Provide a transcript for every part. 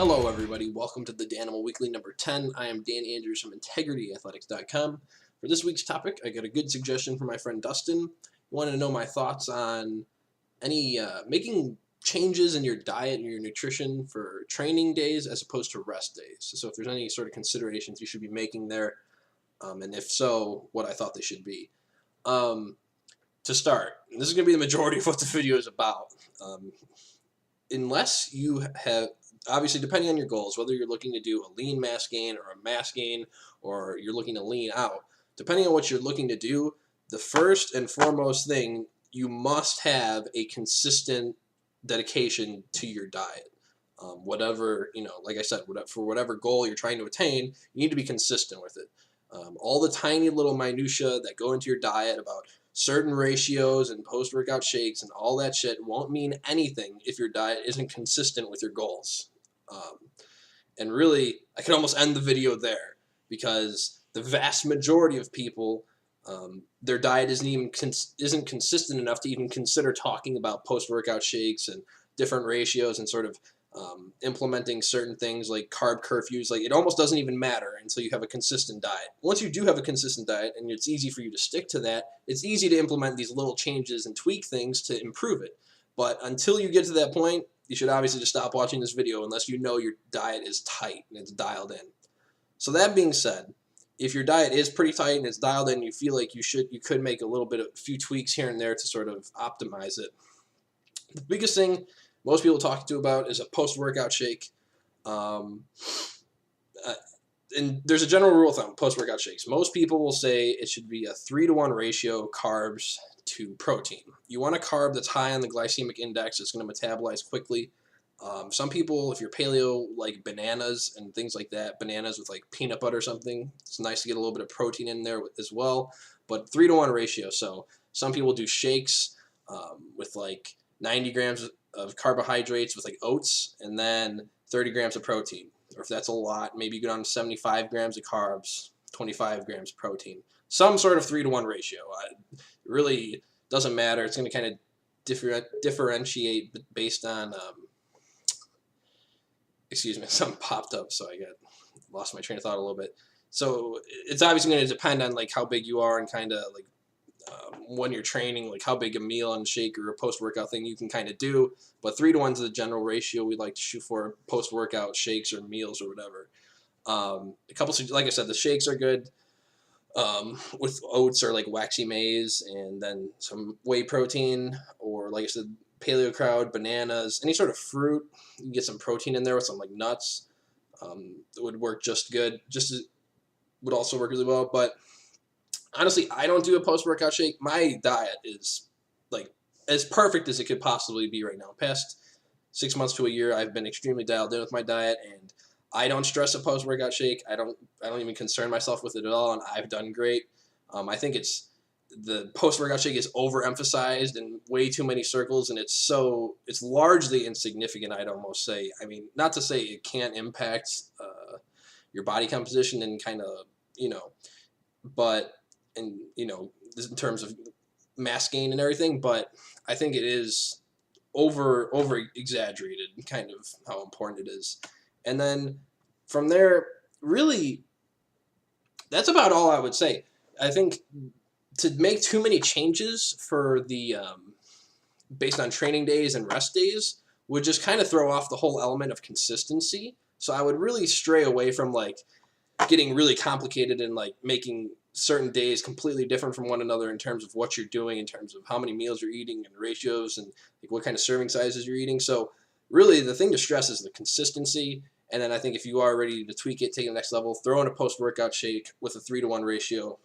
Hello everybody, welcome to the Danimal Weekly number 10. I am Dan Andrews from IntegrityAthletics.com. For this week's topic, I got a good suggestion from my friend Dustin. You wanted to know my thoughts on any making changes in your diet and your nutrition for training days as opposed to rest days. So if there's any sort of considerations you should be making there, and if so, what I thought they should be. To start, and this is going to be the majority of what the video is about. Unless you have, obviously depending on your goals, whether you're looking to do a lean mass gain or a mass gain, or you're looking to lean out, depending on what you're looking to do, the first and foremost thing, you must have a consistent dedication to your diet. Whatever, like I said, for whatever goal you're trying to attain, you need to be consistent with it. All the tiny little minutia that go into your diet about certain ratios and post-workout shakes and all that shit won't mean anything if your diet isn't consistent with your goals. And really, I could almost end the video there, because the vast majority of people, their diet isn't consistent enough to even consider talking about post-workout shakes and different ratios and sort of implementing certain things like carb curfews. Like, it almost doesn't even matter until you have a consistent diet. Once you do have a consistent diet and it's easy for you to stick to that, it's easy to implement these little changes and tweak things to improve it. But until you get to that point, you should obviously just stop watching this video unless you know your diet is tight and it's dialed in. So that being said, if your diet is pretty tight and it's dialed in, you feel like you could make a few tweaks here and there to sort of optimize it. The biggest thing most people talk to about is a post-workout shake. And there's a general rule of thumb, post-workout shakes. Most people will say it should be a 3-to-1 ratio carbs to protein. You want a carb that's high on the glycemic index. It's going to metabolize quickly. Some people, if you're paleo, like bananas and things like that, bananas with like peanut butter or something, it's nice to get a little bit of protein in there as well. But 3-to-1 ratio. So some people do shakes with like 90 grams of carbohydrates with like oats and then 30 grams of protein. Or if that's a lot, maybe you go down to 75 grams of carbs, 25 grams of protein. Some sort of 3-to-1 ratio. It really doesn't matter. It's going to kind of differentiate based on, excuse me, something popped up, so I lost my train of thought a little bit. So it's obviously going to depend on like how big you are and kind of like when you're training, like how big a meal and shake or a post-workout thing you can kind of do. But 3-to-1 is the general ratio we like to shoot for post-workout shakes or meals or whatever. Like I said, the shakes are good with oats or like waxy maize, and then some whey protein, or like I said, paleo crowd, bananas, any sort of fruit. You can get some protein in there with some like nuts. It would work just good. Would also work really well. But honestly, I don't do a post-workout shake. My diet is like as perfect as it could possibly be right now. Past 6 months to a year, I've been extremely dialed in with my diet, and I don't stress a post-workout shake. I don't even concern myself with it at all, and I've done great. I think the post-workout shake is overemphasized in way too many circles, and it's largely insignificant, I'd almost say. I mean, not to say it can't impact your body composition and kind of, but in terms of mass gain and everything, but I think it is over exaggerated kind of how important it is. And then from there, really, that's about all I would say. I think to make too many changes for the based on training days and rest days would just kind of throw off the whole element of consistency. So I would really stray away from like getting really complicated and like making certain days completely different from one another in terms of what you're doing, in terms of how many meals you're eating and ratios and like what kind of serving sizes you're eating. So really the thing to stress is the consistency. And then I think if you are ready to tweak it, take it to the next level, throw in a post-workout shake with a 3-to-1 ratio.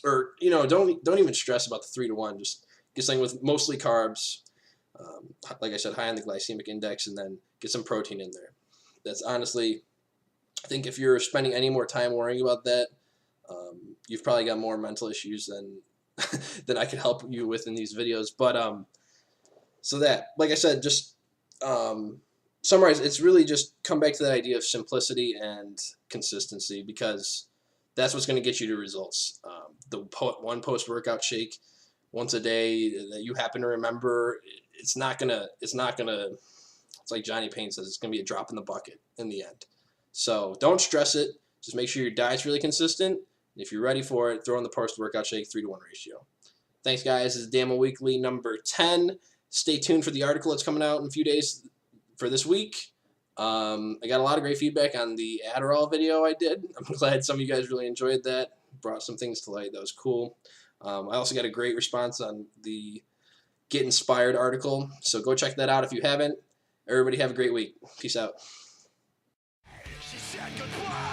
Or don't even stress about the 3-to-1. Just get something with mostly carbs, like I said, high on the glycemic index, and then get some protein in there. That's honestly, I think if you're spending any more time worrying about that, you've probably got more mental issues than than I can help you with in these videos. But so that, like I said, just summarize. It's really just come back to that idea of simplicity and consistency, because that's what's going to get you to results. The one post-workout shake once a day that you happen to remember, it's not gonna It's like Johnny Payne says, it's going to be a drop in the bucket in the end. So don't stress it. Just make sure your diet's really consistent. And if you're ready for it, throw in the post-workout shake 3-to-1 ratio. Thanks, guys. This is Danimal Weekly number 10. Stay tuned for the article that's coming out in a few days for this week. I got a lot of great feedback on the Adderall video I did. I'm glad some of you guys really enjoyed that. Brought some things to light. That was cool. I also got a great response on the Get Inspired article. So go check that out if you haven't. Everybody have a great week. Peace out. She said goodbye.